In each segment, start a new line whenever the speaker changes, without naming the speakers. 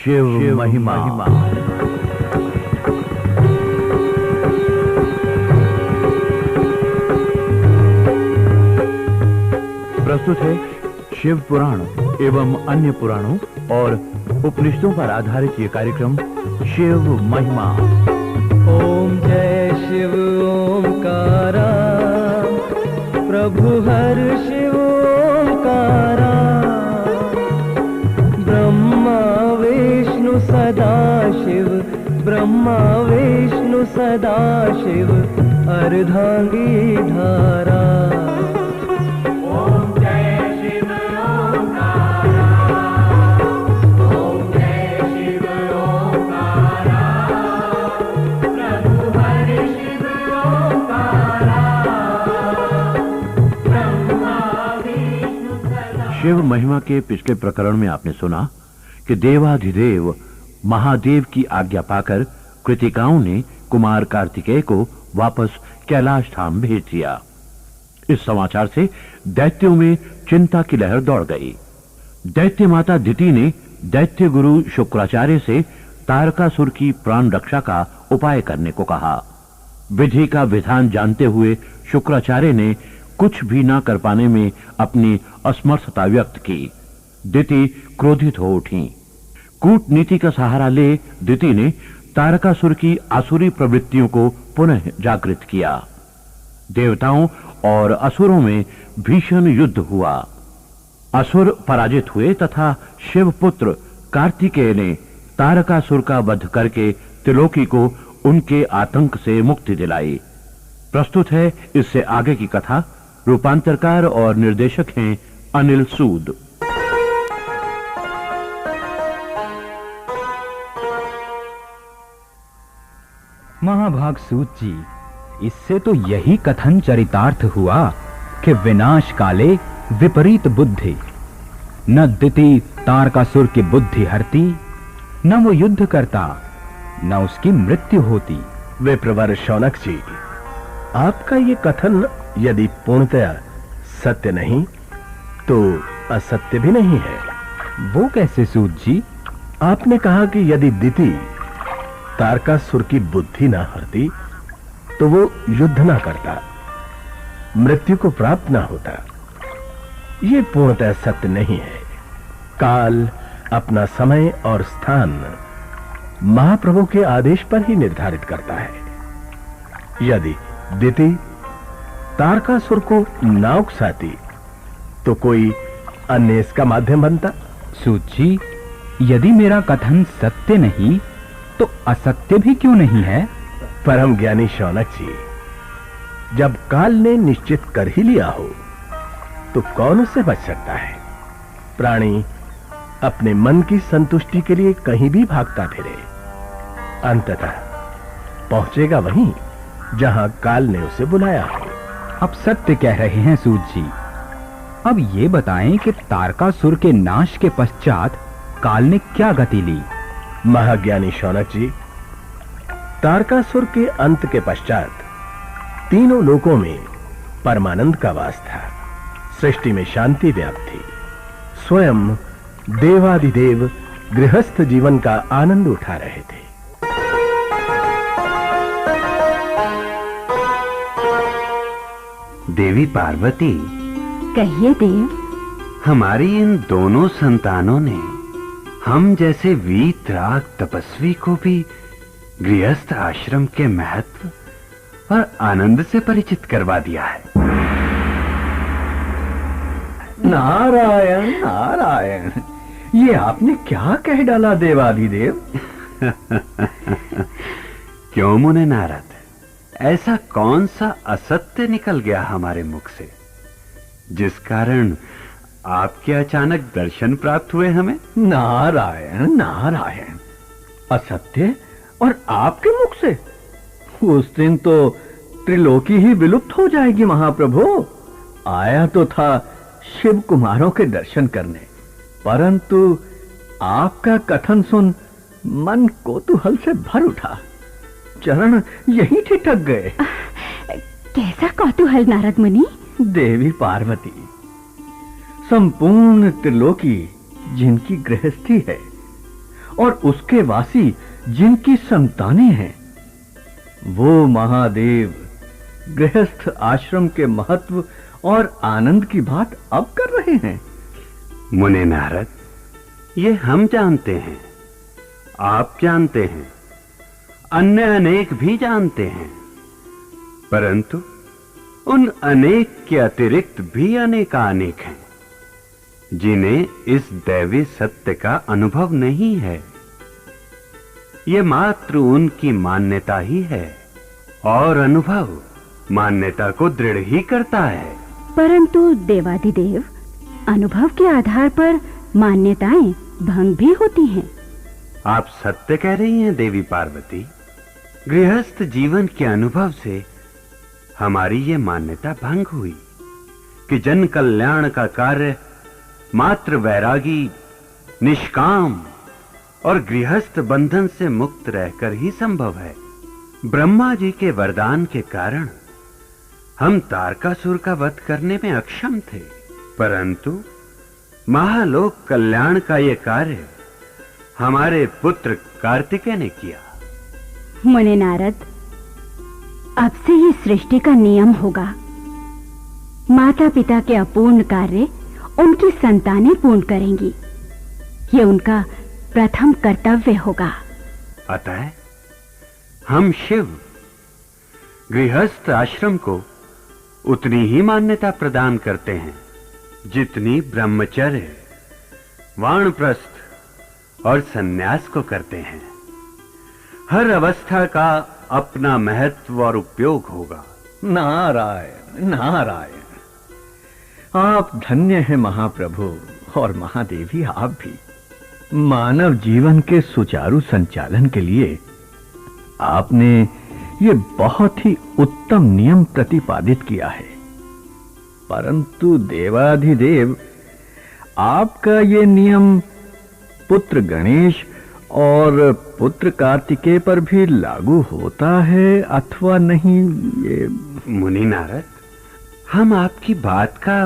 शिव महिमा। प्रस्तुत है शिव पुराण एवं अन्य पुराणों और उपनिषदों पर आधारित ये कार्यक्रम शिव महिमा।
ओम जय शिव ओंकारा, प्रभु हर शिव ओंकारा। ब्रह्मा विष्णु सदा शिव, ब्रह्मा विष्णु सदा शिव, अर्धांगी धारा।
शिव महिमा के पिछले प्रकरण में आपने सुना कि देवाधिदेव महादेव की आज्ञा पाकर कृतिकाओं ने कुमार कार्तिकेय को वापस कैलाश धाम भेज दिया। इस समाचार से दैत्यों में चिंता की लहर दौड़ गई। दैत्य माता दिति ने दैत्य गुरु शुक्राचार्य से तारकासुर की प्राण रक्षा का उपाय करने को कहा। विधि का विधान जानते हुए शुक्राचार्य ने कुछ भी न कर पाने में अपनी असमर्थता व्यक्त की। दिति क्रोधित हो उठी। कूटनीति का सहारा ले दिति ने तारकासुर की आसुरी प्रवृत्तियों को पुनः जागृत किया। देवताओं और असुरों में भीषण युद्ध हुआ। असुर पराजित हुए तथा शिवपुत्र कार्तिकेय ने तारकासुर का वध करके त्रिलोकी को उनके आतंक से मुक्ति दिलाई। प्रस्तुत है इससे आगे की कथा। रूपांतरकार और निर्देशक हैं अनिल सूद।
महाभाग सूत जी, इससे तो यही कथन चरितार्थ हुआ कि विनाश काले विपरीत बुद्धि। न दिति तारकासुर की बुद्धि हरती, न वो युद्ध करता, न उसकी मृत्यु होती।
विप्रवर शौनक जी, आपका ये कथन यदि पूर्णतया सत्य नहीं तो असत्य भी नहीं है।
वो कैसे सूत जी?
आपने कहा कि यदि दिति तारकासुर की बुद्धि ना हरती तो वो युद्ध ना करता, मृत्यु को प्राप्त ना होता। ये पूर्णतः सत्य नहीं है। काल अपना समय और स्थान महाप्रभु के आदेश पर ही निर्धारित करता है। यदि दिति तारकासुर को ना उकसाती तो कोई अन्य इसका माध्यम बनता।
सूत जी, यदि मेरा कथन सत्य नहीं तो असत्य भी क्यों नहीं है?
परम ज्ञानी शौनक जी, जब काल ने निश्चित कर ही लिया हो तो कौन उससे बच सकता है? प्राणी अपने मन की संतुष्टि के लिए कहीं भी भागता फिरे, अंततः पहुंचेगा वहीं जहां काल ने उसे बुलाया हो।
अब सत्य कह रहे हैं सूत जी। अब ये बताएं कि तारकासुर के नाश के पश्चात काल ने क्या गति ली?
महाज्ञानी शौनक जी, तारकासुर के अंत के पश्चात तीनों लोकों में परमानंद का वास था। सृष्टि में शांति व्याप्त थी। स्वयं देवाधिदेव गृहस्थ जीवन का आनंद उठा रहे थे।
देवी पार्वती,
कहिए देव।
हमारी इन दोनों संतानों ने हम जैसे वीतराग तपस्वी को भी गृहस्थ आश्रम के महत्व और आनंद से परिचित करवा दिया है।
नारायण नारायण, ये आपने क्या कह डाला देवाधिदेव?
क्यों मुने नारद, ऐसा कौन सा असत्य निकल गया हमारे मुख से जिस कारण आपके अचानक दर्शन प्राप्त हुए हमें?
नारायण नारायण, असत्य और आपके मुख से? उस दिन तो त्रिलोकी ही विलुप्त हो जाएगी महाप्रभु। आया तो था शिव कुमारों के दर्शन करने, परंतु आपका कथन सुन मन कौतूहल से भर उठा। चरण यहीं ठिठक गए।
कैसा कौतूहल नारद मुनि?
देवी पार्वती, संपूर्ण त्रिलोकी जिनकी गृहस्थी है और उसके वासी जिनकी संतानें हैं, वो महादेव गृहस्थ आश्रम के महत्व और आनंद की बात अब कर रहे हैं।
मुने नारद, ये हम जानते हैं, आप जानते हैं, अन्य अनेक भी जानते हैं, परंतु उन अनेक के अतिरिक्त भी अनेकानेक हैं जिन्हें इस दैवी सत्य का अनुभव नहीं है। ये मात्र उनकी मान्यता ही है, और अनुभव मान्यता को दृढ़ ही करता है।
परंतु देवाधिदेव, अनुभव के आधार पर मान्यताएं भंग भी होती हैं।
आप सत्य कह रही हैं देवी पार्वती। गृहस्थ जीवन के अनुभव से हमारी ये मान्यता भंग हुई कि जन कल्याण का कार्य मात्र वैरागी, निष्काम और गृहस्थ बंधन से मुक्त रहकर ही संभव है। ब्रह्मा जी के वरदान के कारण हम तारकासुर का वध करने में अक्षम थे, परंतु महालोक कल्याण का यह कार्य हमारे पुत्र कार्तिकेय ने किया।
मुने नारद, अब से ये सृष्टि का नियम होगा। माता पिता के अपूर्ण कार्य उनकी संतानें पूर्ण करेंगी। ये उनका प्रथम कर्तव्य होगा।
अतः हम शिव गृहस्थ आश्रम को उतनी ही मान्यता प्रदान करते हैं जितनी ब्रह्मचर्य, वानप्रस्थ और सन्यास को करते हैं। हर अवस्था का अपना महत्व और उपयोग होगा।
नारायण नारायण, आप धन्य हैं महाप्रभु और महादेवी आप भी। मानव जीवन के सुचारू संचालन के लिए आपने ये बहुत ही उत्तम नियम प्रतिपादित किया है, परंतु देवाधिदेव, आपका ये नियम पुत्र गणेश और पुत्र कार्तिकेय पर भी लागू होता है अथवा नहीं? ये
मुनि नारद, हम आपकी बात का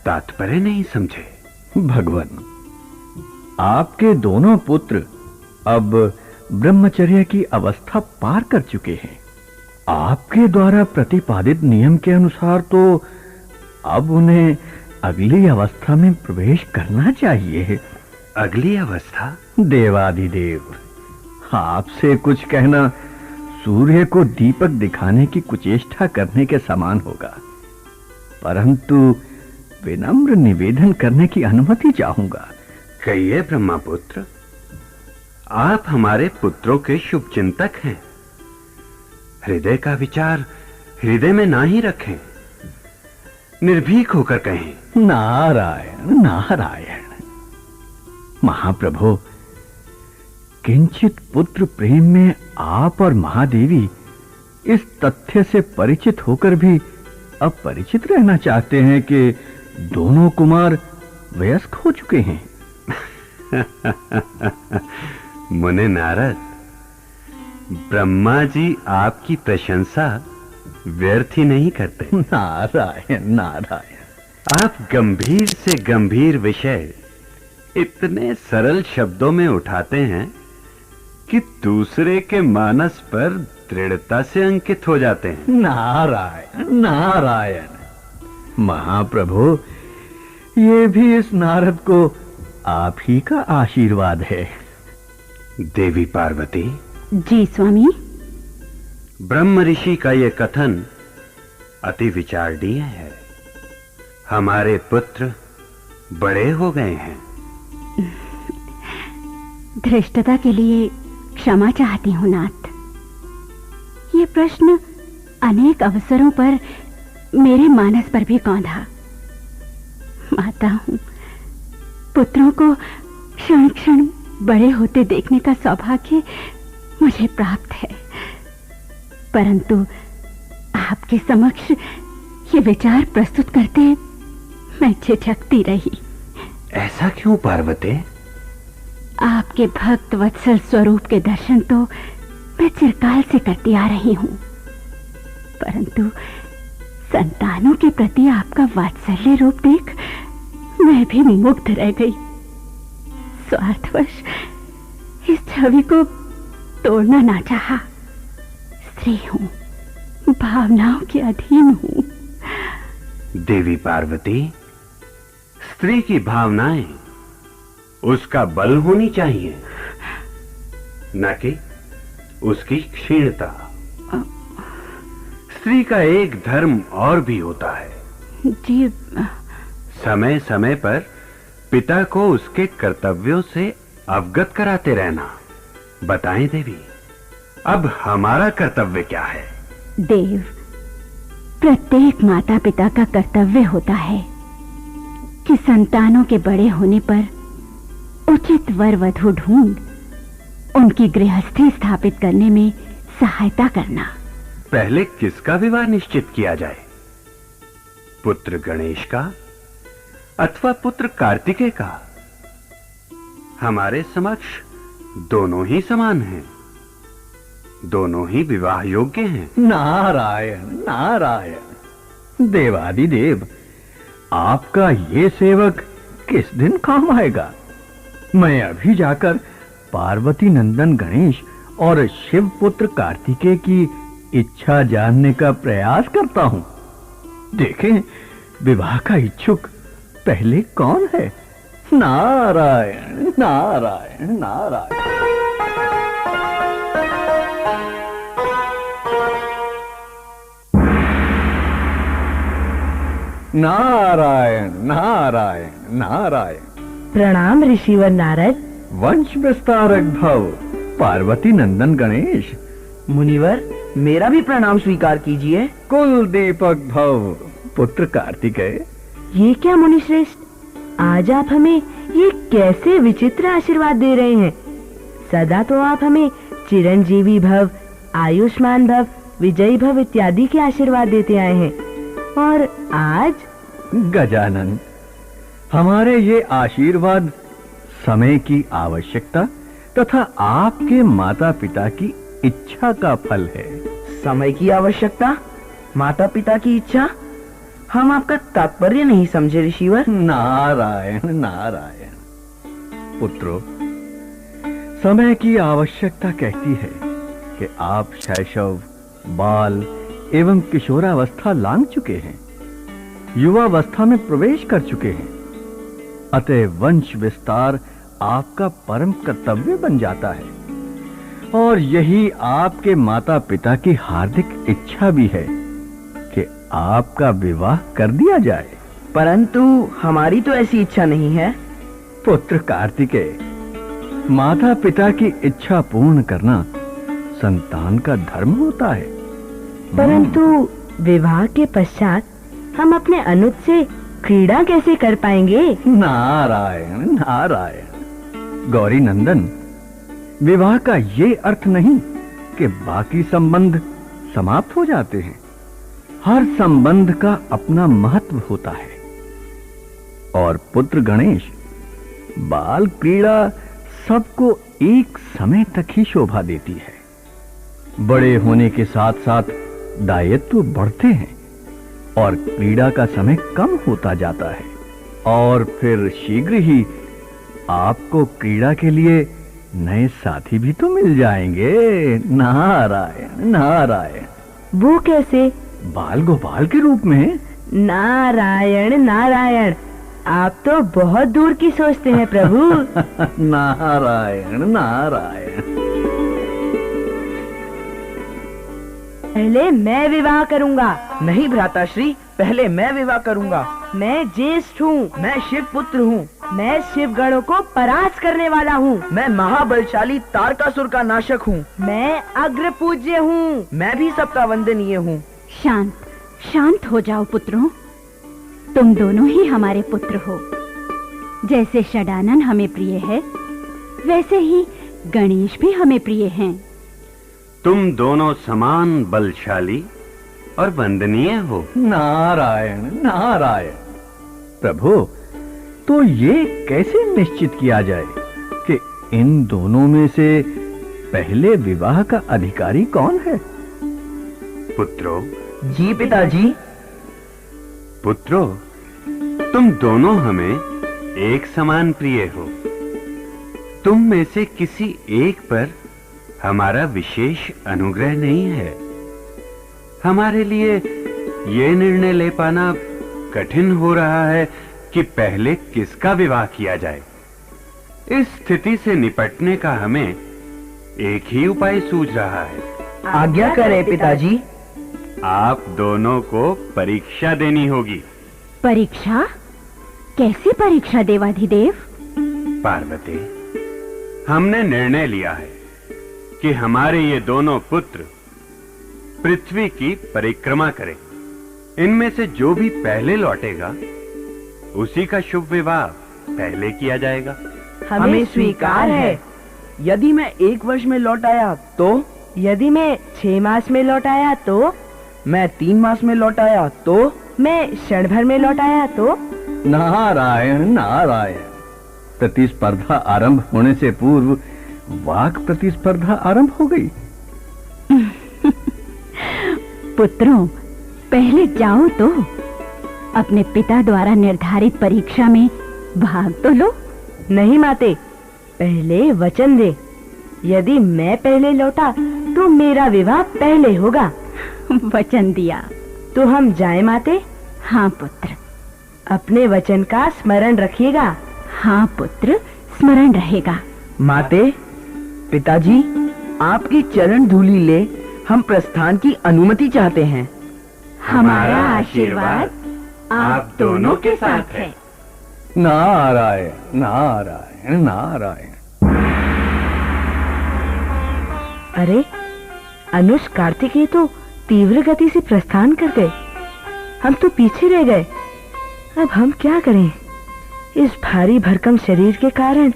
तात्पर्य नहीं समझे।
भगवान, आपके दोनों पुत्र अब ब्रह्मचर्य की अवस्था पार कर चुके हैं। आपके द्वारा प्रतिपादित नियम के अनुसार तो अब उन्हें अगली अवस्था में प्रवेश करना चाहिए।
अगली अवस्था?
देवाधिदेव, आपसे कुछ कहना सूर्य को दीपक दिखाने की कुचेष्टा करने के समान होगा, परंतु विनम्र निवेदन करने की अनुमति चाहूंगा।
कहिए ब्रह्मपुत्र, आप हमारे पुत्रों के शुभ चिंतक हैं। हृदय का विचार हृदय में ना ही रखें, निर्भीक होकर कहें।
नारायण नारायण। महाप्रभु, किंचित पुत्र प्रेम में आप और महादेवी इस तथ्य से परिचित होकर भी अपरिचित रहना चाहते हैं कि दोनों कुमार वयस्क हो चुके हैं।
मुने नारद, ब्रह्मा जी आपकी प्रशंसा व्यर्थ ही नहीं करते।
नारायण नारायण।
आप गंभीर से गंभीर विषय इतने सरल शब्दों में उठाते हैं कि दूसरे के मानस पर दृढ़ता से अंकित हो जाते हैं।
नारायण नारायण। महाप्रभु, ये भी इस नारद को आप ही का आशीर्वाद है।
देवी पार्वती।
जी स्वामी।
ब्रह्म ऋषि का यह कथन अति विचारणीय है। हमारे पुत्र बड़े हो गए हैं।
धृष्टता के लिए क्षमा चाहती हूँ नाथ। ये प्रश्न अनेक अवसरों पर मेरे मानस पर भी कौंधा। माता हूँ, पुत्रों को क्षण क्षण बड़े होते देखने का सौभाग्य मुझे प्राप्त है, परंतु आपके समक्ष ये विचार प्रस्तुत करते मैं झिझकती रही।
ऐसा क्यों पार्वती?
आपके भक्त वत्सल स्वरूप के दर्शन तो मैं चिरकाल से करती आ रही हूँ, परंतु संतानों के प्रति आपका वात्सल्य रूप देख मैं भी मुग्ध रह गई। स्वार्थवश इस छवि को तोड़ना ना चाहा। स्त्री हूं, भावनाओं के अधीन हूं।
देवी पार्वती, स्त्री की भावनाएं उसका बल होनी चाहिए, न कि उसकी क्षीणता। स्त्री का एक धर्म और भी होता है
जी।
समय समय पर पिता को उसके कर्तव्यों से अवगत कराते रहना। बताएं देवी, अब हमारा कर्तव्य क्या है?
देव, प्रत्येक माता पिता का कर्तव्य होता है कि संतानों के बड़े होने पर उचित वर वधू ढूंढ उनकी गृहस्थी स्थापित करने में सहायता करना।
पहले किसका विवाह निश्चित किया जाए? पुत्र गणेश का अथवा पुत्र कार्तिकेय का? हमारे समक्ष दोनों ही समान हैं, दोनों ही विवाह योग्य हैं।
नारायण नारायण। देवादिदेव, आपका ये सेवक किस दिन काम आएगा? मैं अभी जाकर पार्वती नंदन गणेश और शिव पुत्र कार्तिकेय की इच्छा जानने का प्रयास करता हूं। देखें विवाह का इच्छुक पहले कौन है। नारायण नारायण नारायण। नारायण नारायण नारायण।
प्रणाम ऋषिवर नारद।
वंश विस्तारक भव पार्वती नंदन गणेश।
मुनिवर, मेरा भी प्रणाम स्वीकार कीजिए।
कुल दीपक भव पुत्र कार्तिकेय।
ये क्या मुनिश्रेष्ठ, आज आप हमें ये कैसे विचित्र आशीर्वाद दे रहे हैं? सदा तो आप हमें चिरंजीवी भव, आयुष्मान भव, विजयी भव इत्यादि के आशीर्वाद देते आए हैं, और आज?
गजानन, हमारे ये आशीर्वाद समय की आवश्यकता तथा आपके माता पिता की इच्छा का फल है।
समय की आवश्यकता, माता पिता की इच्छा? हम आपका तात्पर्य नहीं समझे ऋषिवर।
नारायण नारायण। पुत्रों, समय की आवश्यकता कहती है कि आप शैशव, बाल एवं किशोरावस्था लांघ चुके हैं, युवावस्था में प्रवेश कर चुके हैं। अतः वंश विस्तार आपका परम कर्तव्य बन जाता है, और यही आपके माता पिता की हार्दिक इच्छा भी है कि आपका विवाह कर दिया जाए।
परंतु हमारी तो ऐसी इच्छा नहीं है।
पुत्र कार्तिकेय, माता पिता की इच्छा पूर्ण करना संतान का धर्म होता है।
परंतु विवाह के पश्चात हम अपने अनुज से क्रीड़ा कैसे कर पाएंगे?
नारायण नारायण। गौरी नंदन, विवाह का ये अर्थ नहीं कि बाकी संबंध समाप्त हो जाते हैं। हर संबंध का अपना महत्व होता है। और पुत्र गणेश, बाल क्रीड़ा सबको एक समय तक ही शोभा देती है। बड़े होने के साथ साथ दायित्व बढ़ते हैं और क्रीड़ा का समय कम होता जाता है, और फिर शीघ्र ही आपको क्रीड़ा के लिए नए साथी भी तो मिल जाएंगे। नारायण नारायण।
वो कैसे?
बाल गोपाल के रूप में।
नारायण नारायण, आप तो बहुत दूर की सोचते हैं प्रभु।
नारायण नारायण।
पहले मैं विवाह करूंगा। नहीं भ्राताश्री, पहले मैं विवाह करूंगा। मैं ज्येष्ठ हूँ, मैं शिव पुत्र हूँ, मैं शिव गणों को परास्त करने वाला हूँ, मैं महाबलशाली तारकासुर का नाशक हूँ, मैं अग्र पूज्य हूँ, मैं भी सबका वंदनीय हूँ।
शांत शांत हो जाओ पुत्रों, तुम दोनों ही हमारे पुत्र हो। जैसे षडानन हमें प्रिय है, वैसे ही गणेश भी हमें प्रिय हैं।
तुम दोनों समान बलशाली और वंदनीय हो।
नारायण नारायण। प्रभु, तो ये कैसे निश्चित किया जाए कि इन दोनों में से पहले विवाह का अधिकारी कौन है?
पुत्रों।
जी पिताजी।
पुत्रों, तुम दोनों हमें एक समान प्रिय हो। तुम में से किसी एक पर हमारा विशेष अनुग्रह नहीं है। हमारे लिए यह निर्णय ले पाना कठिन हो रहा है कि पहले किसका विवाह किया जाए। इस स्थिति से निपटने का हमें एक ही उपाय सूझ रहा है।
आज्ञा करें पिताजी।
आप दोनों को परीक्षा देनी होगी।
परीक्षा? कैसी परीक्षा देवाधिदेव?
पार्वती, हमने निर्णय लिया है कि हमारे ये दोनों पुत्र पृथ्वी की परिक्रमा करें। इनमें से जो भी पहले लौटेगा उसी का शुभ विवाह पहले किया जाएगा।
हमें स्वीकार है। यदि मैं 1 वर्ष में लौट आया तो? यदि मैं 6 मास में लौट आया तो? मैं 3 मास में लौट आया तो? मैं क्षण भर में लौट आया तो?
नारायण नारायण। प्रतिस्पर्धा आरंभ होने से पूर्व वाक प्रतिस्पर्धा आरंभ हो गई।
पुत्रों, पहले जाओ तो अपने पिता द्वारा निर्धारित परीक्षा में भाग तो लो।
नहीं माते, पहले वचन दे। यदि मैं पहले लौटा तो मेरा विवाह पहले होगा।
वचन दिया
तो हम जाएं माते?
हाँ पुत्र।
अपने वचन का स्मरण रखिएगा।
हाँ पुत्र, स्मरण रहेगा।
माते, पिताजी, आपकी चरण धूलि ले हम प्रस्थान की अनुमति चाहते हैं।
हमारा आशीर्वाद आप दोनों के साथ है।
नारायण नारायण नारायण।
अरे, अनुज कार्तिकेय तो तीव्र गति से प्रस्थान कर गए। हम तो पीछे रह गए। अब हम क्या करें? इस भारी भरकम शरीर के कारण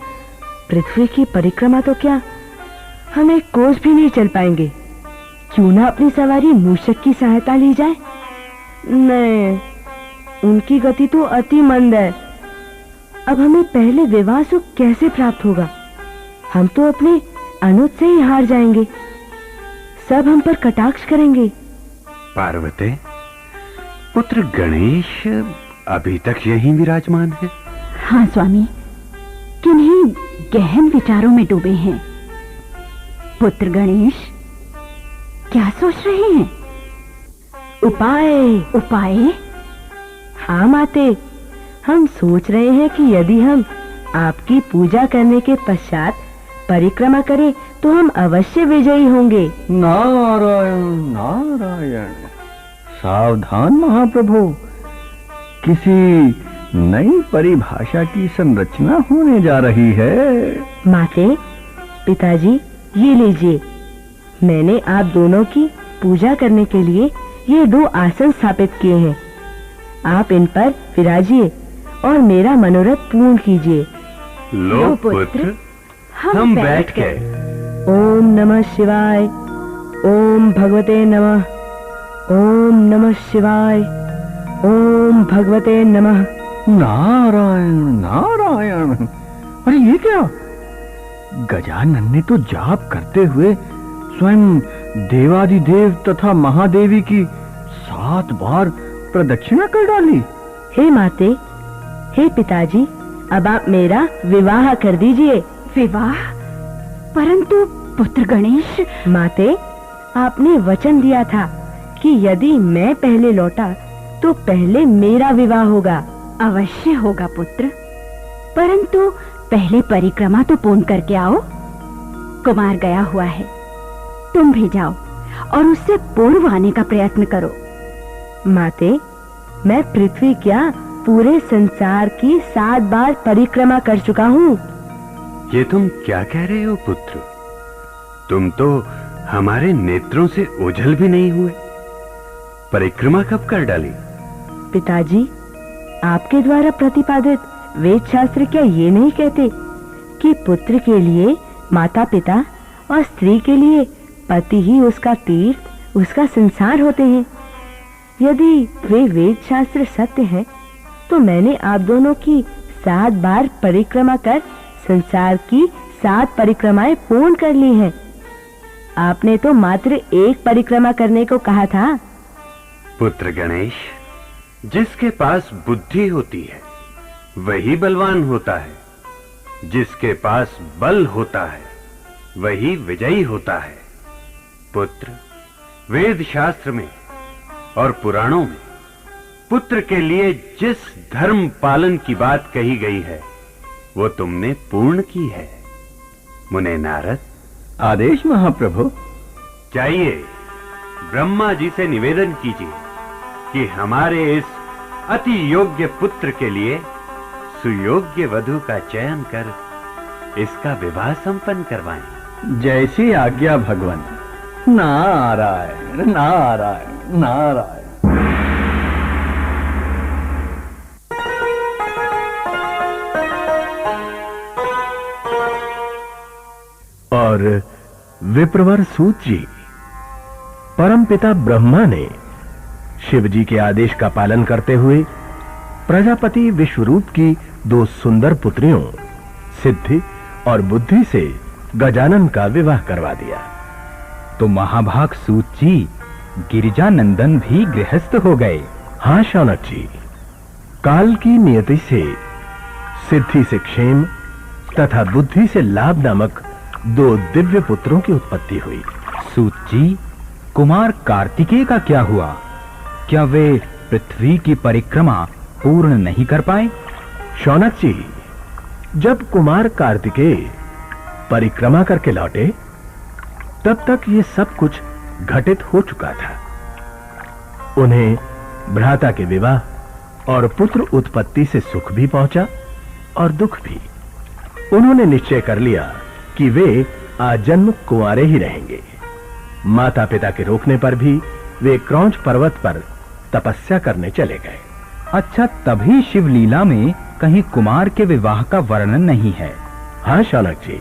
पृथ्वी की परिक्रमा तो क्या, हम एक कोस भी नहीं चल पाएंगे। क्यों ना अपनी सवारी मूषक की सहायता ली जाए? नहीं, उनकी गति तो अति मंद है। अब हमें पहले विवाह सुख कैसे प्राप्त होगा? हम तो अपने अनुज से ही हार जाएंगे। सब हम पर कटाक्ष करेंगे।
पार्वती, पुत्र गणेश अभी तक यहीं विराजमान है।
हाँ स्वामी, किन्हीं गहन विचारों में डूबे हैं। पुत्र गणेश क्या सोच रहे हैं?
उपाय?
उपाय?
हाँ माते, हम सोच रहे हैं कि यदि हम आपकी पूजा करने के पश्चात परिक्रमा करें तो हम अवश्य विजयी होंगे।
नारायण नारायण। सावधान महाप्रभु, किसी नई परिभाषा की संरचना होने जा रही है।
माते, पिताजी, ये लीजिए। मैंने आप दोनों की पूजा करने के लिए ये 2 आसन स्थापित किए हैं। आप इन पर विराजिए और मेरा मनोरथ पूर्ण कीजिए।
लो पुत्र, हम बैठ गए।
ओम नमः शिवाय। ओम भगवते नमः। ओम नमः शिवाय। ओम भगवते नमः।
नारायण नारायण। अरे ये क्या? गजानन ने तो जाप करते हुए स्वयं देवादिदेव तथा महादेवी की 7 बार प्रदक्षिणा कर डाली।
हे माते, हे पिताजी, अब आप मेरा विवाह कर दीजिए।
विवाह? परंतु पुत्र गणेश।
माते, आपने वचन दिया था कि यदि मैं पहले लौटा तो पहले मेरा विवाह होगा।
अवश्य होगा पुत्र, परंतु पहले परिक्रमा तो पूर्ण करके आओ। कुमार गया हुआ है, तुम भी जाओ और उससे पूर्व आने का प्रयत्न करो।
माते, मैं पृथ्वी क्या, पूरे संसार की 7 बार परिक्रमा कर चुका हूँ।
ये तुम क्या कह रहे हो पुत्र? तुम तो हमारे नेत्रों से ओझल भी नहीं हुए। परिक्रमा कब कर डाली?
पिताजी, आपके द्वारा प्रतिपादित वेद शास्त्र क्या ये नहीं कहते कि पुत्र के लिए माता पिता और स्त्री के लिए पति ही उसका तीर्थ, उसका संसार होते हैं? यदि वे वेद शास्त्र सत्य हैं, तो मैंने आप दोनों की 7 बार परिक्रमा कर संसार की 7 परिक्रमाएं पूर्ण कर ली हैं। आपने तो मात्र 1 परिक्रमा करने को कहा था।
पुत्र गणेश, जिसके पास बुद्धि होती है वही बलवान होता है। जिसके पास बल होता है वही विजयी होता है। पुत्र, वेद शास्त्र में और पुराणों में पुत्र के लिए जिस धर्म पालन की बात कही गई है वो तुमने पूर्ण की है। मुने नारद,
आदेश महाप्रभु।
जाइए ब्रह्मा जी से निवेदन कीजिए कि हमारे इस अति योग्य पुत्र के लिए सुयोग्य वधू का चयन कर इसका विवाह संपन्न करवाएं।
जैसी आज्ञा भगवान। नारायण नारायण नारायण।
और विप्रवर सूत जी, परमपिता ब्रह्मा ने शिव जी के आदेश का पालन करते हुए प्रजापति विश्वरूप की 2 सुंदर पुत्रियों सिद्धि और बुद्धि से गजानन का विवाह करवा दिया।
तो महाभाग सूत जी, गिरिजानंदन भी गृहस्थ हो गए।
हां शौनक जी, काल की नियति से सिद्धि से क्षेम तथा बुद्धि से लाभ नामक 2 दिव्य पुत्रों की उत्पत्ति हुई।
सूत जी, कुमार कार्तिकेय का क्या हुआ? क्या वे पृथ्वी की परिक्रमा पूर्ण नहीं कर पाए?
शौनक जी, जब कुमार कार्तिकेय परिक्रमा करके लौटे तब तक ये सब कुछ घटित हो चुका था। उन्हें भ्राता के विवाह और पुत्र उत्पत्ति से सुख भी पहुंचा और दुख भी। उन्होंने निश्चय कर लिया कि वे आजन्म कुंवारे ही रहेंगे। माता पिता के रोकने पर भी वे क्रौंच पर्वत पर तपस्या करने चले गए।
अच्छा, तभी शिवलीला में कहीं कुमार के विवाह का वर्णन नहीं है।
हां शौनक जी,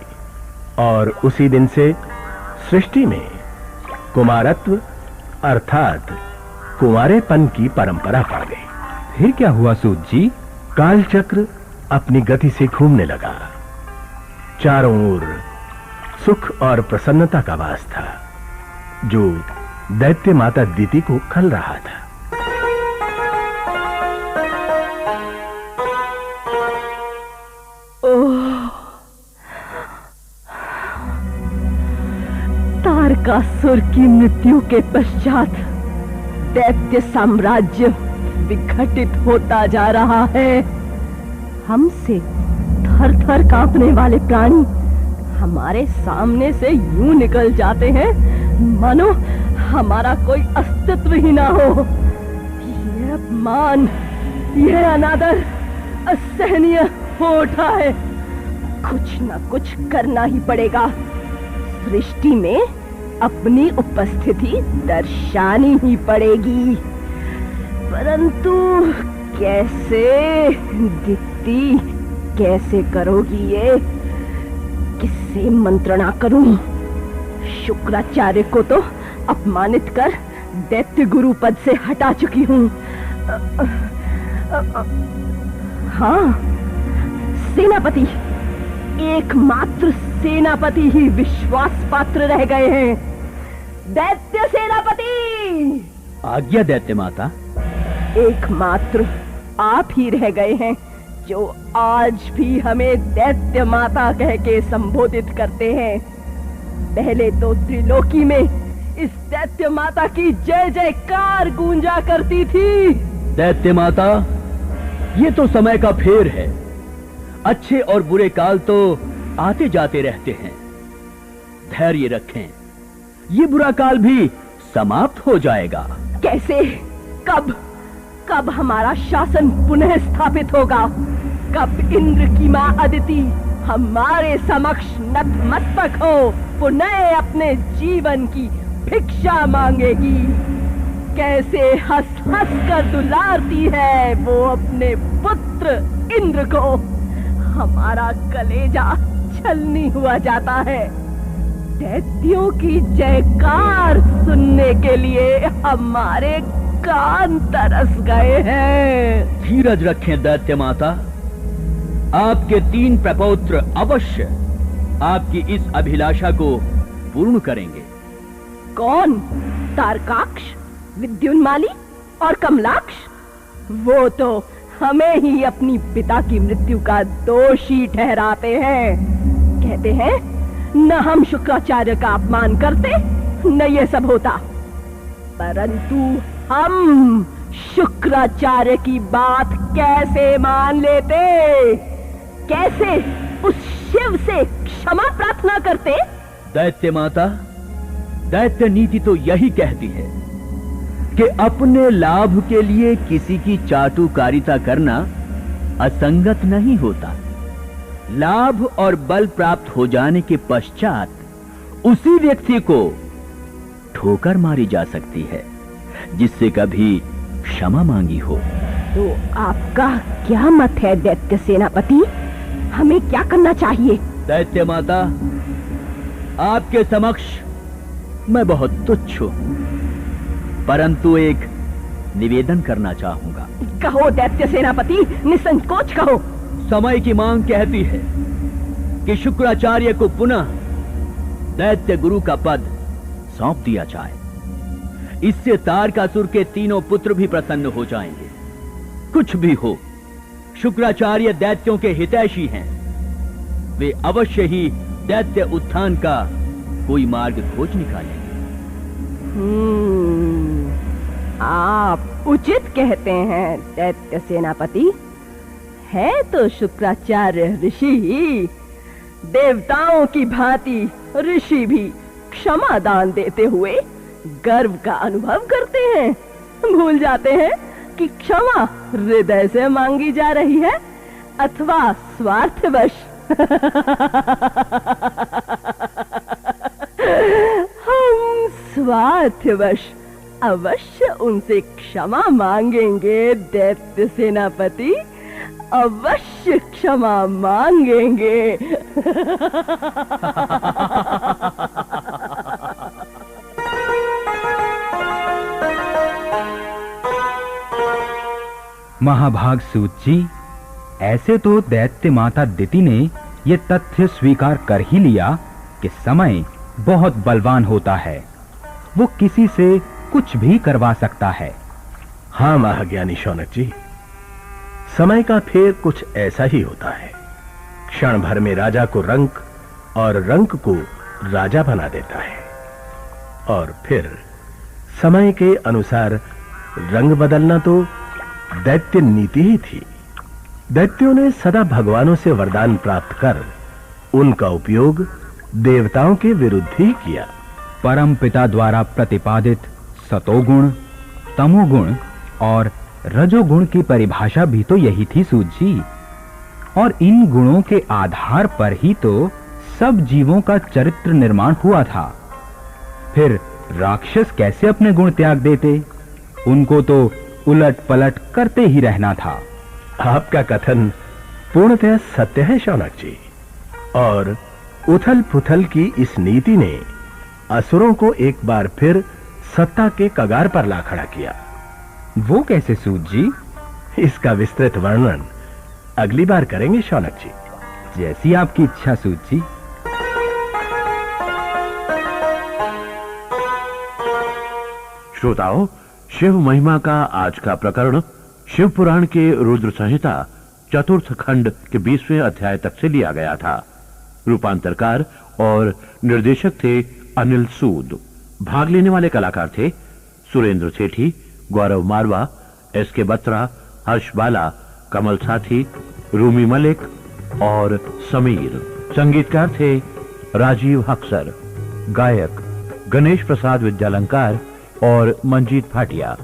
और उसी दिन से सृष्टि में कुमारत्व अर्थात कुंवारेपन की परंपरा पड़ गई।
फिर क्या हुआ सूत जी?
कालचक्र अपनी गति से घूमने लगा। चारों ओर सुख और प्रसन्नता का वास था जो दैत्य माता दिति को खल रहा था।
तारकासुर की मृत्यु के पश्चात दैत्य साम्राज्य विघटित होता जा रहा है। हमसे थर-थर कांपने वाले प्राणी हमारे सामने से यूं निकल जाते हैं मानो हमारा कोई अस्तित्व ही ना हो। यह अपमान, यह अनादर असहनीय हो उठा है। कुछ ना कुछ करना ही पड़ेगा। सृष्टि में अपनी उपस्थिति दर्शानी ही पड़ेगी। परंतु कैसे दिति, कैसे करोगी ये? किससे मंत्रणा करूं? शुक्राचार्य को तो अपमानित कर दैत्य गुरु पद से हटा चुकी हूं। हाँ, सेनापति, एकमात्र सेनापति ही विश्वास पात्र रह गए हैं। दैत्य सेनापति!
आज्ञा दैत्य माता।
एकमात्र आप ही रह गए हैं जो आज भी हमें दैत्य माता कह के संबोधित करते हैं। पहले तो त्रिलोकी में इस दैत्य माता की जय जयकार गूंजा करती थी।
दैत्य माता, ये तो समय का फेर है। अच्छे और बुरे काल तो आते जाते रहते हैं। धैर्य रखें, ये बुरा काल भी समाप्त हो जाएगा।
कैसे? कब हमारा शासन पुनः स्थापित होगा? कब इंद्र की मां अदिति हमारे समक्ष नतमस्तक हो पुनः अपने जीवन की भिक्षा मांगेगी? कैसे हंस हंस कर दुलारती है वो अपने पुत्र इंद्र को। हमारा कलेजा छलनी हुआ जाता है। दैत्यों की जयकार सुनने के लिए हमारे कान तरस गए हैं।
धीरज रखें दैत्य माता। आपके 3 प्रपौत्र अवश्य आपकी इस अभिलाषा को पूर्ण करेंगे।
कौन? तारकाक्ष, विद्युन्माली और कमलाक्ष? वो तो हमें ही अपनी पिता की मृत्यु का दोषी ठहराते हैं। कहते हैं न हम शुक्राचार्य का अपमान करते न ये सब होता, परंतु हम शुक्राचार्य की बात कैसे मान लेते, कैसे उस शिव से क्षमा प्रार्थना करते।
दैत्य माता, दैत्य नीति तो यही कहती है कि अपने लाभ के लिए किसी की चाटुकारिता करना असंगत नहीं होता। लाभ और बल प्राप्त हो जाने के पश्चात उसी व्यक्ति को ठोकर मारी जा सकती है जिससे कभी क्षमा मांगी हो।
तो आपका क्या मत है दैत्य सेनापति, हमें क्या करना चाहिए?
दैत्य माता, आपके समक्ष मैं बहुत तुच्छ हूं, परंतु एक निवेदन करना चाहूंगा।
कहो दैत्य सेनापति, निसंकोच कहो।
समय की मांग कहती है कि शुक्राचार्य को पुनः दैत्य गुरु का पद सौंप दिया जाए। इससे तारकासुर के तीनों पुत्र भी प्रसन्न हो जाएंगे। कुछ भी हो, शुक्राचार्य दैत्यों के हितैषी हैं। वे अवश्य ही दैत्य उत्थान का कोई मार्ग खोज निकालेंगे।
आप उचित कहते हैं दैत्य सेनापति। है तो शुक्राचार्य ऋषि ही, देवताओं की भांति ऋषि भी क्षमा दान देते हुए गर्व का अनुभव करते हैं। भूल जाते हैं कि क्षमा हृदय से मांगी जा रही है अथवा स्वार्थवश। हम स्वार्थवश अवश्य उनसे क्षमा मांगेंगे दैत्य सेनापति, अवश्य क्षमा मांगेंगे।
महाभाग सूत जी, ऐसे तो दैत्य माता दिति ने ये तथ्य स्वीकार कर ही लिया कि समय बहुत बलवान होता है, वो किसी से कुछ भी करवा सकता है।
हां महाज्ञानी शौनक जी, समय का फेर कुछ ऐसा ही होता है। क्षण भर में राजा को रंक और रंक को राजा बना देता है, और फिर समय के अनुसार रंग बदलना तो दैत्य नीति ही थी। दैत्यों ने सदा भगवानों से वरदान प्राप्त कर उनका उपयोग देवताओं के विरुद्ध ही किया।
परम पिता द्वारा प्रतिपादित सतोगुण, तमोगुण और रजोगुण की परिभाषा भी तो यही थी सूत जी, और इन गुणों के आधार पर ही तो सब जीवों का चरित्र निर्माण हुआ था। फिर राक्षस कैसे अपने गुण त्याग देते? उनको तो उलट पलट करते ही रहना था।
आपका कथन पूर्णतः सत्य है शौनक जी, और उथल पुथल की इस नीति ने असुरों को एक बार फिर सत्ता के कगार पर ला खड़ा किया।
वो कैसे सूत जी?
इसका विस्तृत वर्णन अगली बार करेंगे शौनक जी।
जैसी आपकी इच्छा सूत जी।
श्रोताओं, शिव महिमा का आज का प्रकरण शिव पुराण के रुद्र संहिता चतुर्थ खंड के 20वें अध्याय तक से लिया गया था। रूपांतरकार और निर्देशक थे अनिल सूद। भाग लेने वाले कलाकार थे सुरेंद्र सेठी, गौरव मारवा, एसके बत्रा, हर्ष बाला, कमल साथी, रूमी मलिक और समीर। संगीतकार थे राजीव हक्सर। गायक गणेश प्रसाद विद्यालंकार और मंजीत भाटिया।